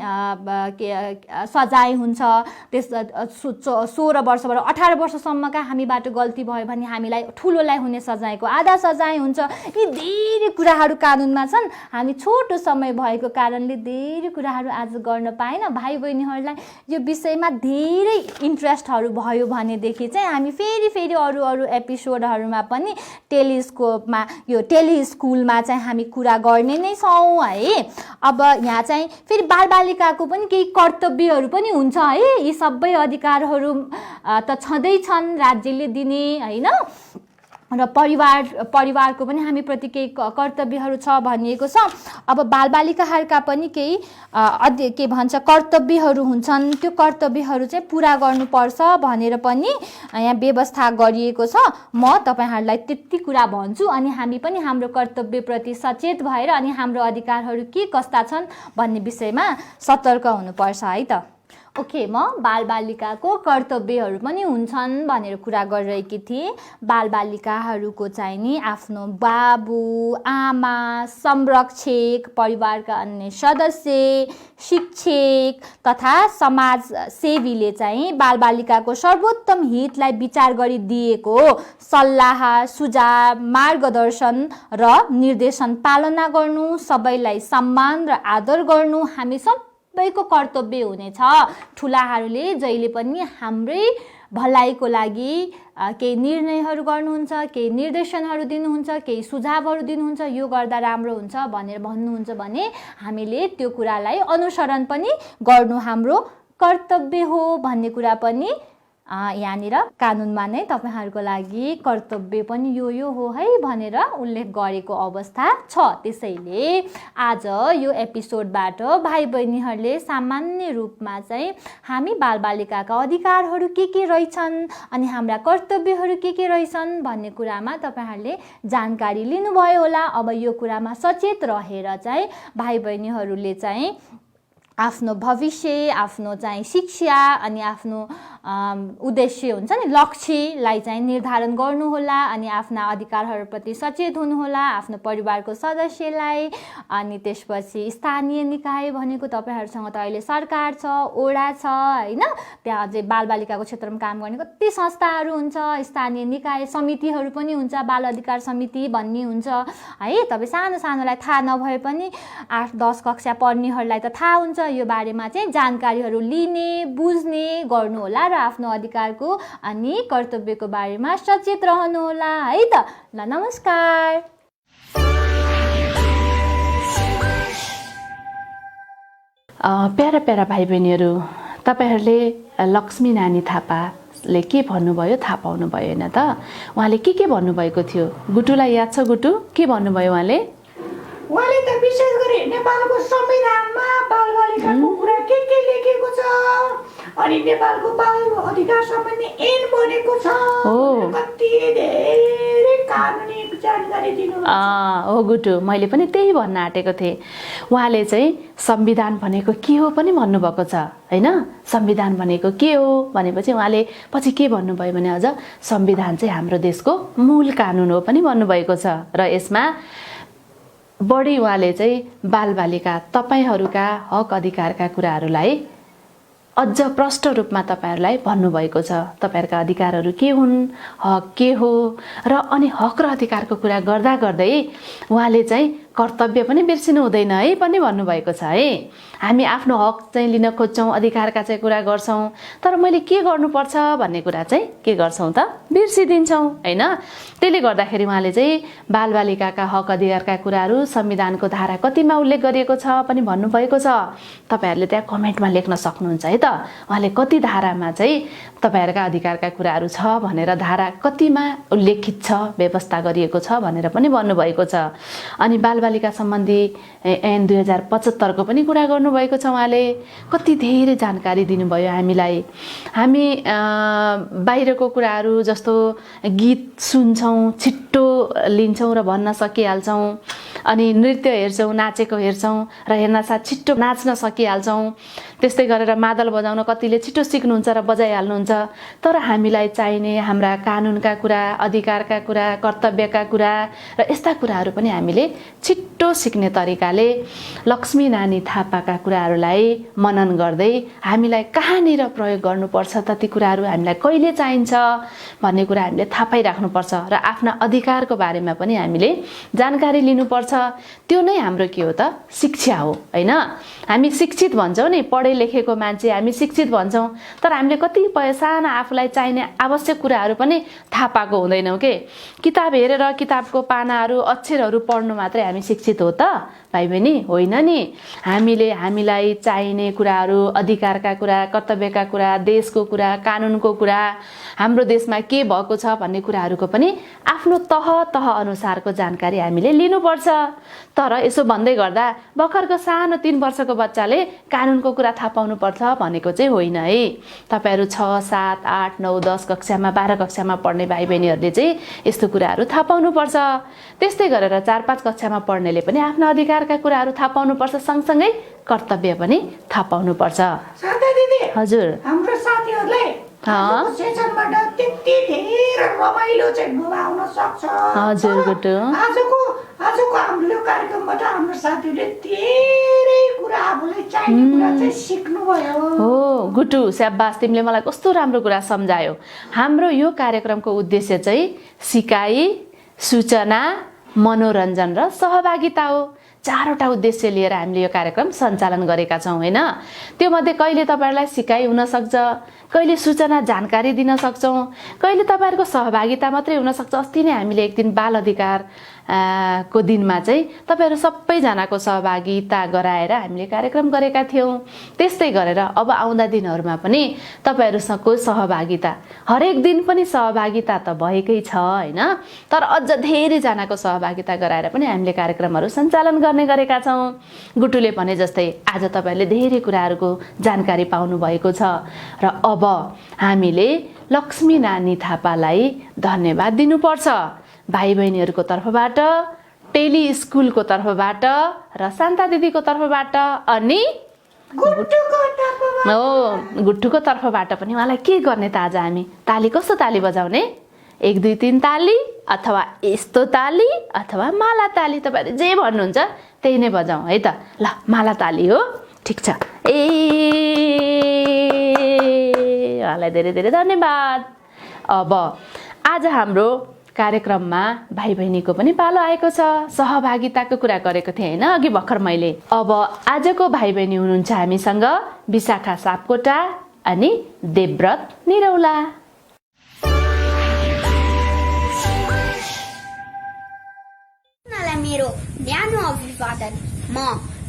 सजाय हुन्छ। त्यस 16 वर्षबाट 18 वर्षसम्मका हामीबाट गल्ती भयो भने हामीलाई ठुलोलाई हुने सजायको आधा सजाय हुन्छ। यी धेरै कुराहरू कानुनमा छन्। हामी छोटो समय भएको कारणले धेरै कुराहरू आज गर्न पाएन। भाइ बहिनीहरूलाई यो विषयमा धेरै इन्ट्रेस्टहरू भयो भनेदेखि चाहिँ हामी फेरि अरू एपिसोडहरूमा पनि टेलिस्कोपमा यो टेलिस्कुलमा चाहिँ हामी कुरा गर्ने नै छौँ है। अब यहाँ चाहिँ फेरि बालबालिकाको पनि केही कर्तव्यहरू पनि हुन्छ है। यी सबै अधिकारहरू त छँदैछन् राज्यले दिने होइन, र परिवारको पनि हामीप्रति केही कर्तव्यहरू छ भनिएको छ। अब बालबालिकाहरूका पनि केही के भन्छ कर्तव्यहरू हुन्छन्। त्यो कर्तव्यहरू चाहिँ पुरा गर्नुपर्छ भनेर पनि यहाँ व्यवस्था गरिएको छ। म तपाईँहरूलाई त्यति कुरा भन्छु अनि हामी पनि हाम्रो कर्तव्यप्रति सचेत भएर अनि हाम्रो अधिकारहरू के कस्ता छन् भन्ने विषयमा सतर्क हुनुपर्छ है त। ओके, म बालबालिकाको कर्तव्यहरू पनि हुन्छन् भनेर कुरा गरिरहेकी थिएँ। बालबालिकाहरूको चाहिँ नि आफ्नो बाबु आमा, संरक्षक, परिवारका अन्य सदस्य, शिक्षक तथा समाजसेवीले चाहिँ बालबालिकाको सर्वोत्तम हितलाई विचार गरी दिएको सल्लाह, सुझाव, मार्गदर्शन र निर्देशन पालना गर्नु, सबैलाई सम्मान र आदर गर्नु हामी सबैको कर्तव्य हुनेछ। ठुलाहरूले जहिले पनि हाम्रै भलाइको लागि केही निर्णयहरू गर्नुहुन्छ, केही निर्देशनहरू दिनुहुन्छ, केही सुझावहरू दिनुहुन्छ, यो गर्दा राम्रो हुन्छ भनेर भन्नुहुन्छ भने हामीले त्यो कुरालाई अनुसरण पनि गर्नु हाम्रो कर्तव्य हो भन्ने कुरा पनि यहाँनिर कानुनमा नै तपाईँहरूको लागि कर्तव्य पनि यो हो है भनेर उल्लेख गरेको अवस्था छ। त्यसैले आज यो एपिसोडबाट भाइ बहिनीहरूले सामान्य रूपमा चाहिँ हामी बालबालिकाका अधिकारहरू के रहेछन् अनि हाम्रा कर्तव्यहरू के रहेछन् भन्ने कुरामा तपाईँहरूले जानकारी लिनुभयो होला। अब यो कुरामा सचेत रहेर चाहिँ भाइ बहिनीहरूले चाहिँ आफ्नो भविष्य, आफ्नो चाहिँ शिक्षा अनि आफ्नो उद्देश्य हुन्छ नि लक्ष्यलाई चाहिँ निर्धारण गर्नुहोला अनि आफ्ना अधिकारहरूप्रति सचेत हुनुहोला। आफ्नो परिवारको सदस्यलाई अनि त्यसपछि स्थानीय निकाय भनेको तपाईँहरूसँग त अहिले सरकार छ, ओडा छ होइन, त्यहाँ अझै बालबालिकाको क्षेत्रमा काम गर्ने कति संस्थाहरू हुन्छ, स्थानीय निकाय समितिहरू पनि हुन्छ, बाल अधिकार समिति भन्ने हुन्छ है। तपाईँ सानोलाई थाहा नभए पनि 8-10 कक्षा पढ्नेहरूलाई त थाहा हुन्छ। यो बारेमा चाहिँ जानकारीहरू लिने, बुझ्ने गर्नुहोला र आफ्नो अधिकारको अनि कर्तव्यको बारेमा सचेत रहनुहोला है त। ल नमस्कार। प्यारा भाइ बहिनीहरू, तपाईँहरूले लक्ष्मी नानी थापाले के भन्नुभयो थाहा पाउनुभयो होइन त? उहाँले के भन्नुभएको थियो? गुटुलाई याद छ? गुटु के भन्नुभयो उहाँले? उहाँले त विशेष गरी नेपालको संविधानमा बालबालिकाको कुरा के लेखेको छ अनि नेपालको बाल अधिकार सम्बन्धी ऐन बनेको छ, कति धेरै कानुनी जानकारी दिनु हो गुटु, मैले पनि त्यही भन्न आँटेको थिएँ। उहाँले चाहिँ संविधान भनेको के हो पनि भन्नुभएको छ होइन। संविधान भनेको के हो भनेपछि उहाँले पछि के भन्नुभयो भने अझ संविधान चाहिँ हाम्रो देशको मूल कानुन हो पनि भन्नुभएको छ। र यसमा बढी उहाँले चाहिँ बालबालिका तपाईहरूका हक अधिकारका कुराहरूलाई अझ प्रष्ट रूपमा तपाईहरूलाई भन्नुभएको छ। तपाईहरूका अधिकारहरू के हुन्, हक के हो, र अनि हक र अधिकारको कुरा गर्दा गर्दै उहाँले चाहिँ कर्तव्य पनि बिर्सिनु हुँदैन है पनि भन्नुभएको छ है। हामी आफ्नो हक चाहिँ लिन खोज्छौँ, अधिकारका चाहिँ कुरा गर्छौँ, तर मैले के गर्नुपर्छ भन्ने कुरा चाहिँ के गर्छौँ त बिर्सिदिन्छौँ होइन। त्यसले गर्दाखेरि उहाँले चाहिँ बालबालिकाका हक अधिकारका कुराहरू संविधानको धारा कतिमा उल्लेख गरिएको छ पनि भन्नुभएको छ। तपाईहरूले त्यहाँ कमेन्टमा लेख्न सक्नुहुन्छ है त, उहाँले कति धारामा चाहिँ तपाईहरूका अधिकारका कुराहरू छ भनेर धारा कतिमा उल्लेखित छ, व्यवस्था गरिएको छ भनेर पनि भन्नुभएको छ। अनि बालबालिका सम्बन्धी ऐन 2075 को पनि कुरा गर्नुभएको छ उहाँले। कति धेरै जानकारी दिनुभयो हामीलाई। हामी बाहिरको कुराहरू जस्तो गीत सुन्छौँ, छिट्टो लिन्छौँ र भन्न सकिहाल्छौँ, अनि नृत्य हेर्छौँ, नाचेको हेर्छौँ र हेर्नसाथ छिट्टो नाच्न सकिहाल्छौँ। त्यस्तै गरेर मादल बजाउन कतिले छिट्टो सिक्नुहुन्छ र बजाइहाल्नुहुन्छ। तर हामीलाई चाहिने हाम्रा कानुनका कुरा, अधिकारका कुरा, कर्तव्यका कुरा र यस्ता कुराहरू पनि हामीले छिट्टो सिक्ने तरिकाले लक्ष्मी नानी थापाका कुराहरूलाई मनन गर्दै हामीलाई कहाँनिर प्रयोग गर्नुपर्छ त, ती कुराहरू हामीलाई कहिले चाहिन्छ भन्ने कुरा हामीले थाहा पाइराख्नुपर्छ र आफ्ना अधिकारको बारेमा पनि हामीले जानकारी लिनुपर्छ। त्यो नै हाम्रो के हो त, शिक्षा हो होइन। हामी शिक्षित भन्छौँ नि, पढे लेखेको मान्छे हामी शिक्षित भन्छौँ, तर हामीले कतिपय साना आफूलाई चाहिने आवश्यक कुराहरू पनि थाहा पाएको हुँदैनौँ के। किताब हेरेर किताबको पानाहरू अक्षरहरू पढ्नु मात्रै हामी शिक्षित हो त भाइ बहिनी? होइन नि। हामीले हामीलाई चाहिने कुराहरू, अधिकारका कुरा, कर्तव्यका कुरा, देशको कुरा, कानुनको कुरा, हाम्रो देशमा के भएको छ भन्ने कुराहरूको पनि आफ्नो तह तह अनुसारको जानकारी हामीले लिनुपर्छ। तर यसो भन्दै गर्दा भर्खरको सानो 3 वर्षको बच्चाले कानुनको कुरा थाहा पाउनुपर्छ भनेको चाहिँ होइन है। तपाईहरू 6, 7, 8, 9, 10 कक्षामा, 12 कक्षामा पढ्ने भाइ बहिनीहरूले चाहिँ यस्तो कुराहरू थाहा पाउनुपर्छ। त्यस्तै गरेर 4, 5 कक्षामा पढ्नेले पनि आफ्ना अधिकारका कुराहरू थाहा पाउनुपर्छ, सँगसँगै कर्तव्य पनि थाहा पाउनुपर्छ। हजुर, हाम्रो साथीहरूलाई सेसनबाट त्यति धेरै रमाइलो चाहिँ आउन सक्छ। हजुर गुटु, आजको हाम्रो कार्यक्रमबाट हाम्रो साथीहरूले धेरै कुरा आफूलाई चाहिने कुरा चाहिँ सिक्नुभयो। हो गुटु, स्याबास, तिमीले मलाई कस्तो राम्रो कुरा सम्झायो। हाम्रो यो कार्यक्रमको उद्देश्य चाहिँ सिकाइ, सूचना, मनोरञ्जन र सहभागिता हो। 4वटा उद्देश्य लिएर हामीले यो कार्यक्रम सञ्चालन गरेका छौँ होइन। त्यो मध्ये कहिले तपाईहरूलाई सिकाइ हुन सक्छ, कहिले सूचना जानकारी दिन सक्छौँ, कहिले तपाईहरूको सहभागिता मात्रै हुन सक्छ। अस्ति नै हामीले एक दिन बाल अधिकार को दिनमा चाहिँ तपाईहरू सबैजनाको सहभागिता गराएर हामीले कार्यक्रम गरेका थियौँ। त्यस्तै गरेर अब आउँदा दिनहरूमा पनि तपाईहरूसँगको सहभागिता, हरेक दिन पनि सहभागिता त भएकै छ होइन, तर अझ धेरैजनाको सहभागिता गराएर पनि हामीले कार्यक्रमहरू सञ्चालन गर्ने गरेका छौँ। गुटुले भने जस्तै आज तपाईँहरूले धेरै कुराहरूको जानकारी पाउनु भएको छ र अब हामीले लक्ष्मी नानी थापालाई धन्यवाद दिनुपर्छ। भाइ बहिनीहरूको तर्फबाट, टेली स्कुलको तर्फबाट र शान्ता दिदीको तर्फबाट अनि गुट्टुको तर्फबाट पनि उहाँलाई के गर्ने त आज हामी? ताली कस्तो ताली बजाउने? 1, 2, 3 ताली, अथवा यस्तो ताली, अथवा माला ताली, तपाईँहरूले जे भन्नुहुन्छ त्यही नै बजाउँ है त। ल, माला ताली हो, ठिक छ। उहाँलाई धेरै धेरै धन्यवाद। अब आज हाम्रो कार्यक्रममा भाइ बहिनीको पनि पालो आएको छ। सहभागिताको कुरा गरेको थिएँ होइन अघि भर्खर मैले। अब आजको भाइ बहिनी हुनुहुन्छ हामीसँग विशाखा सापकोटा अनि देवव्रत निरौला। मेरो न्यानो अभिवादन। म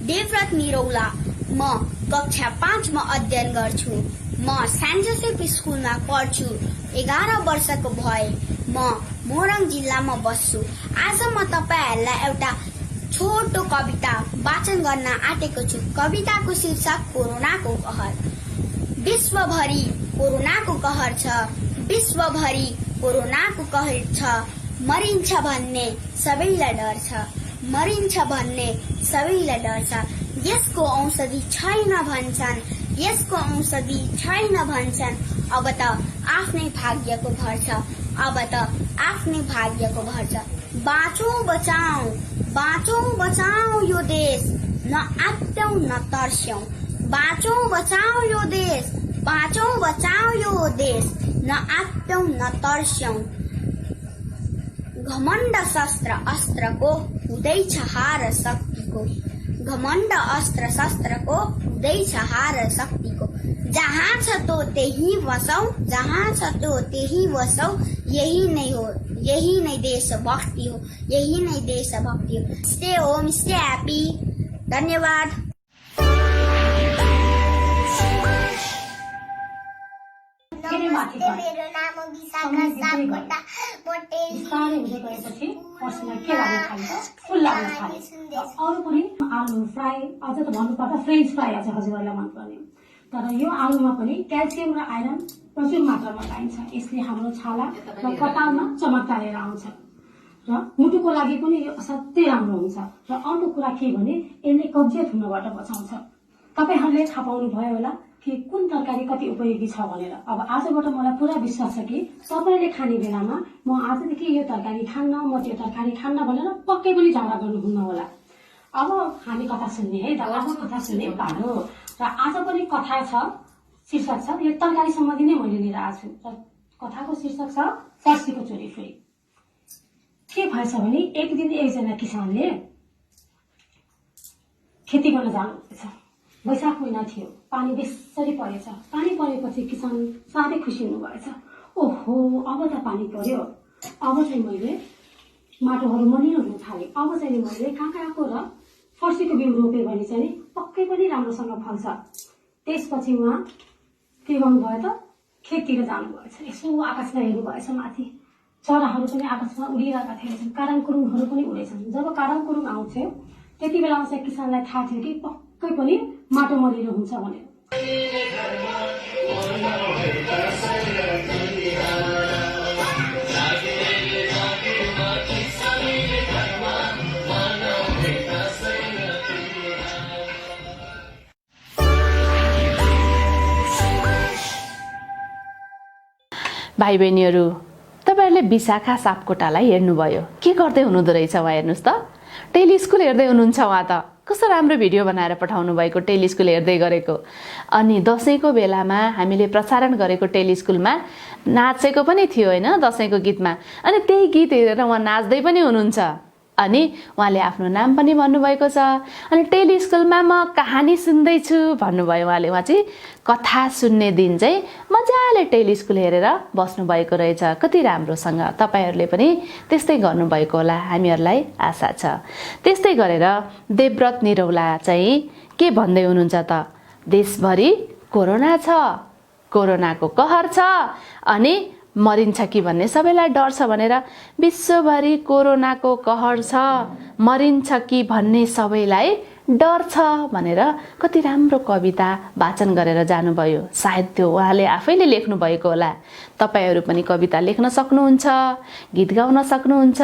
देवव्रत निरौला। म कक्षा 5 मा अध्ययन गर्छु। म सेन्ट जोसेफ स्कुलमा पढ्छु। 11 वर्षको भए। म मोरङ जिल्लामा बस्छु। आज म तपाईहरुलाई एउटा छोटो कविता वाचन गर्न आँटेको छु। कविताको शीर्षक कोरोनाको कहर। विश्वभरि कोरोनाको कहर छ। विश्वभरि कोरोनाको कहर छ। मरिन्छ भन्ने सबैलाई डर छ, मरिन्छ भन्ने सबैलाई डर छ। यसको औषधि छैन भन्छन्, यसको औषधि छैन भन्छन्। अब त आफ्नै भाग्यको भर छ, अब त आफ्नै भाग्यको भर छ। बाँचौं बचाऊ, बाँचौं बचाऊ यो देश, न आत्त्यौं न तर्स्यौं। बाँचौं बचाऊ यो देश, बाँचौं बचाऊ यो देश, न आत्त्यौं न तर्स्यौं। घमण्ड शस्त्र अस्त्रको हुँदैछ हार शक्तिको, घमण्ड अस्त्र शस्त्रको हुँदैछ हार शक्तिको। जहाँ छ तो त्यही बसौं, जहाँ छ तो त्यही बसौं। यही नै हो, यही नै देशभक्ति हो, यही नै देशभक्ति हो। Stay home, stay happy. धन्यवाद। नमस्ते, मेरो नाम हो विशाखा सापकोटा। बिस्तारै हुँदै गएपछि पर्सीलाई के लाग्न थाल्छ? फुल लाग्न थाल्छ। अरू पनि आलु फ्राई, अझ त भन्नुपर्दा फ्रेन्च फ्राई अझ हजुरहरूलाई मनपर्ने। तर यो आलुमा पनि क्याल्सियम र आइरन प्रचुर मात्रामा पाइन्छ। यसले हाम्रो छाला र कपालमा चमक लिएर आउँछ र मुटुको लागि पनि यो असाध्यै राम्रो हुन्छ। र अर्को कुरा के भने यसले कब्जियत हुनबाट बचाउँछ। तपाईहरूले थाहा पाउनु भयो होला कि कुन तरकारी कति उपयोगी छ भनेर। अब आजबाट मलाई पुरा विश्वास छ कि सबैले खाने बेलामा म आजदेखि यो तरकारी खान्न, म त्यो तरकारी खान्न भनेर पक्कै पनि झगडा गर्नुहुन्न होला। अब हामी कथा सुन्ने है त, अब कथा सुन्ने पालो। र आज पनि कथा छ, शीर्षक छ यो तरकारी सम्बन्धी नै मैले लिएर आएको छु। र कथाको शीर्षक छ फर्सीको चोरीफुरी। के भएछ भने एक दिन एकजना किसानले खेती गर्न जानुभएछ। वैशाख महिना थियो, पानी बेसरी परेछ। पानी परेपछि किसान साह्रै खुसी हुनुभएछ। ओहो, अब त पानी पर्यो, अब चाहिँ मैले माटोहरू मलिलो हुन थाले, अब चाहिँ मैले काँक्राको र फर्सीको बिउ रोपेँ भने चाहिँ पक्कै पनि राम्रोसँग फल्छ। त्यसपछि उहाँ के गर्नुभयो त, खेततिर जानुभएछ। यसो आकाशलाई हेर्नुभएछ, माथि चराहरू पनि आकाशमा उडिरहेका थिएछन्, काराङकुरुङहरू पनि उडेछन्। जब काराङकुरुङ आउँथ्यो त्यति बेला चाहिँ किसानलाई थाहा थियो कि पक्कै पनि माटो मलिलो हुन्छ भनेर। भाइ बहिनीहरू, तपाईँहरूले विशाखा सापकोटालाई हेर्नुभयो, के गर्दै हुनुहुँदो रहेछ उहाँ? हेर्नुहोस् त, टेलिस्कुल हेर्दै हुनुहुन्छ उहाँ त। कस्तो राम्रो भिडियो बनाएर पठाउनु भएको टेलिस्कुल हेर्दै गरेको। अनि दसैँको बेलामा हामीले प्रसारण गरेको टेलिस्कुलमा नाचेको पनि थियो होइन, दसैँको गीतमा। अनि त्यही गीत हेरेर उहाँ नाच्दै पनि हुनुहुन्छ। अनि उहाँले आफ्नो नाम पनि भन्नुभएको छ। अनि टेलिस्कुलमा म कहानी सुन्दैछु भन्नुभयो उहाँले। उहाँ चाहिँ कथा सुन्ने दिन चाहिँ मजाले टेलिस्कुल हेरेर बस्नुभएको रहेछ। कति राम्रोसँग तपाईँहरूले पनि त्यस्तै गर्नुभएको होला, हामीहरूलाई आशा छ। त्यस्तै गरेर देवव्रत निरौला चाहिँ के भन्दै हुनुहुन्छ त, देशभरि कोरोना छ, कोरोनाको कहर छ, अनि मरिन्छ कि भन्ने सबैलाई डर छ भनेर विश्वभरि कोरोनाको कहर छ, मरिन्छ कि भन्ने सबैलाई डर छ भनेर कति राम्रो कविता वाचन गरेर जानुभयो। सायद त्यो उहाँले आफैले लेख्नु भएको होला। तपाईहरू पनि कविता लेख्न सक्नुहुन्छ, गीत गाउन सक्नुहुन्छ,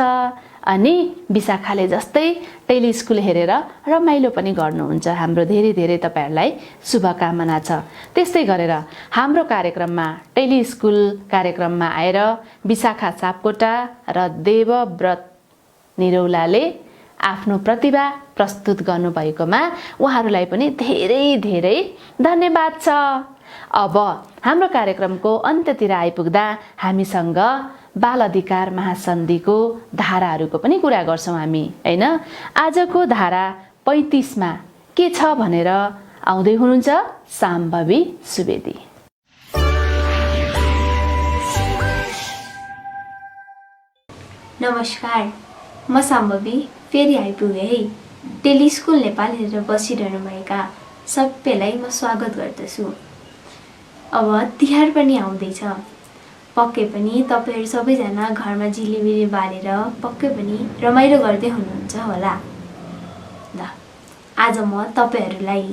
अनि विशाखाले जस्तै टेलिस्कुल हेरेर रमाइलो पनि गर्नुहुन्छ। हाम्रो धेरै धेरै तपाईहरूलाई शुभकामना छ। त्यस्तै गरेर हाम्रो कार्यक्रममा, टेलिस्कुल कार्यक्रममा आएर विशाखा सापकोटा र देवव्रत निरौलाले आफ्नो प्रतिभा प्रस्तुत गर्नुभएकोमा उहाँहरूलाई पनि धेरै धेरै धन्यवाद छ। अब हाम्रो कार्यक्रमको अन्त्यतिर आइपुग्दा हामीसँग बाल अधिकार महासन्धिको धाराहरूको पनि कुरा गर्छौँ हामी हैन। आजको धारा 35 मा के छ भनेर आउँदै हुनुहुन्छ साम्भवी सुवेदी। नमस्कार, म साम्भवी फेरि आइपुगेँ है। टेलिस्कुल नेपाल हेरेर बसिरहनु भएका सबैलाई म स्वागत गर्दछु। अब तिहार पनि आउँदैछ। पक्कै पनि तपाईहरू सबैजना घरमा झिलिमिली बालेर पक्कै पनि रमाइलो गर्दै हुनुहुन्छ होला। ल, आज म तपाईहरूलाई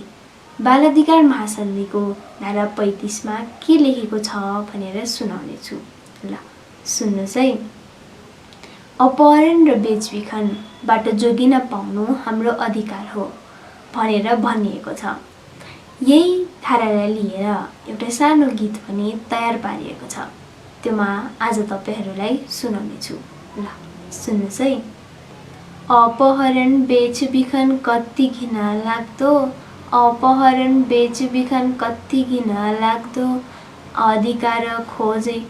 बाल अधिकार महासन्धिको धारा 35 मा के लेखेको छ भनेर सुनाउने छु। ल सुन्नुहोस् है। अपहरण र बेचबिखनबाट जोगिन पाउनु हाम्रो अधिकार हो भनेर भनिएको छ। यही धारालाई लिएर एउटा सानो गीत पनि तयार पारिएको छ, त्यो म आज तपाईहरूलाई सुनाउने छु। ल सुन्नुहोस् है। अपहरण बेचबिखन कति घिना लाग्दो, अपहरण बेचबिखन कति घिना लाग्दो, अधिकार खोजै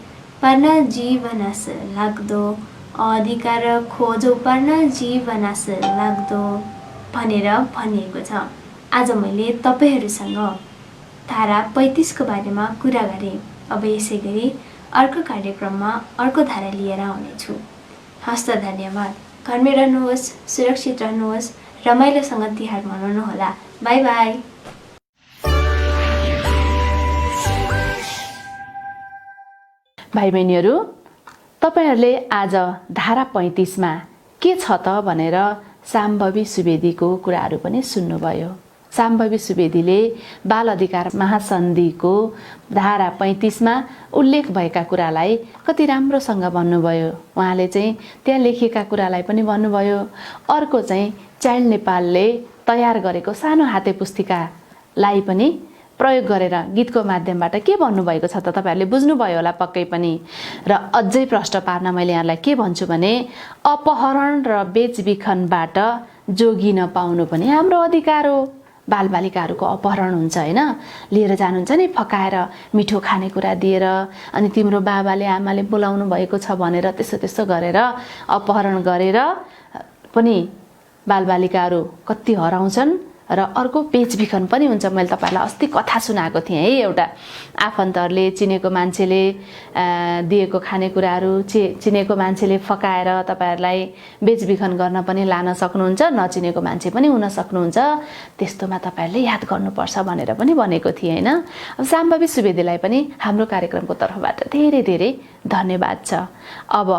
पार्न जीवनास लाग्दो, अधिकार खोजौ पार्न जीवनास लाग्दो भनेर भनिएको छ। आज मैले तपाईहरूसँग धारा 35 को बारेमा कुरा गरेँ। अब यसै गरी अर्को कार्यक्रममा अर्को धारा लिएर आउनेछु। हस्त धन्यवाद। घरमै रहनुहोस्, सुरक्षित रहनुहोस्, रमाइलोसँग तिहार मनाउनुहोला। Bye bye. भाइ बहिनीहरू, तपाईहरूले आज धारा 35 मा के छ त भनेर शाम्भवी सुवेदीको कुराहरू पनि सुन्नुभयो। शाम्भवी सुवेदीले बाल अधिकार महासन्धिको धारा 35 मा उल्लेख भएका कुरालाई कति राम्रोसँग भन्नुभयो। उहाँले चाहिँ त्यहाँ लेखिएका कुरालाई पनि भन्नुभयो। अर्को चाहिँ चाइल्ड नेपालले तयार गरेको सानो हाते पुस्तिकालाई पनि प्रयोग गरेर गीतको माध्यमबाट के भन्नुभएको छ त तपाईहरूले बुझ्नुभयो होला पक्कै पनि। र अझै प्रश्न पार्न मैले यहाँलाई के भन्छु भने अपहरण र बेचबिखनबाट जोगिन पाउनु पनि हाम्रो अधिकार हो। बालबालिकाहरूको अपहरण हुन्छ हैन, लिएर जानुहुन्छ नि फकाएर मिठो खानेकुरा दिएर, अनि तिम्रो बाबाले आमाले बोलाउनु भएको छ भनेर त्यसो गरेर अपहरण गरेर पनि बालबालिकाहरू कति हराउँछन्। र अर्को बेचबिखन पनि हुन्छ। मैले तपाईहरुलाई अस्ति कथा सुनाएको थिएँ है, एउटा आफन्तहरूले चिनेको मान्छेले दिएको खानेकुराहरू चिनेको मान्छेले फकाएर तपाईहरुलाई बेचबिखन गर्न पनि लान सक्नुहुन्छ, नचिनेको मान्छे पनि हुन सक्नुहुन्छ। त्यस्तोमा तपाईहरुले याद गर्नुपर्छ भनेर पनि भनेको थिएँ हैन। अब शाम्भवी सुवेदीलाई पनि हाम्रो कार्यक्रमको तर्फबाट धेरै धेरै धन्यवाद छ। अब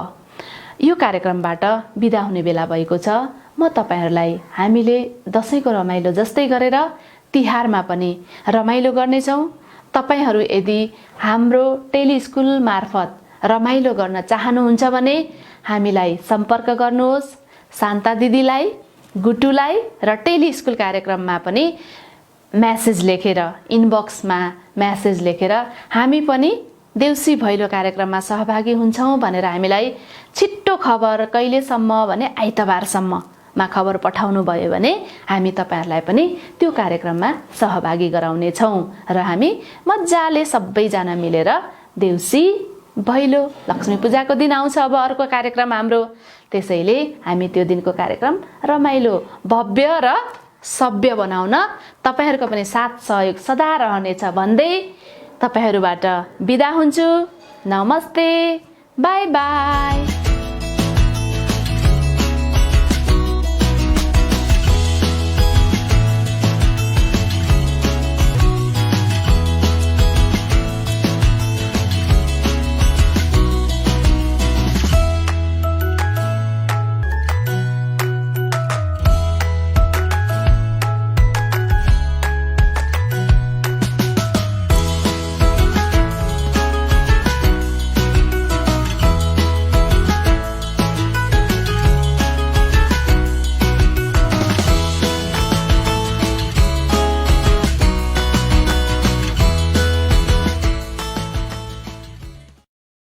यो कार्यक्रमबाट बिदा हुने बेला भएको छ। म तपाईहरुलाई हामीले दशैंको रमाइलो जस्तै गरेर तिहारमा पनि रमाइलो गर्नेछौँ। तपाईहरु यदि हाम्रो टेलिस्कुल मार्फत रमाइलो गर्न चाहनुहुन्छ भने हामीलाई सम्पर्क गर्नुहोस्। शान्ता दिदीलाई, गुटुलाई र टेलिस्कुल कार्यक्रममा पनि मेसेज लेखेर, इनबक्समा मेसेज लेखेर हामी पनि देउसी भैलो कार्यक्रममा सहभागी हुन्छौं भनेर हामीलाई छिट्टो खबर कहिलेसम्म भने आइतबारसम्ममा खबर पठाउनु भयो भने हामी तपाईहरुलाई पनि त्यो कार्यक्रममा सहभागी गराउने छौं र हामी मज्जाले सबैजना मिलेर देउसी भैलो लक्ष्मी पूजाको दिन आउँछ। अब अर्को कार्यक्रम हाम्रो, त्यसैले हामी त्यो दिनको कार्यक्रम रमाइलो भव्य र सभ्य बनाउन तपाईहरुको पनि साथ सहयोग सदा रहनेछ भन्दै तपाईहरुबाट बिदा हुन्छु। नमस्ते, बाई बाई।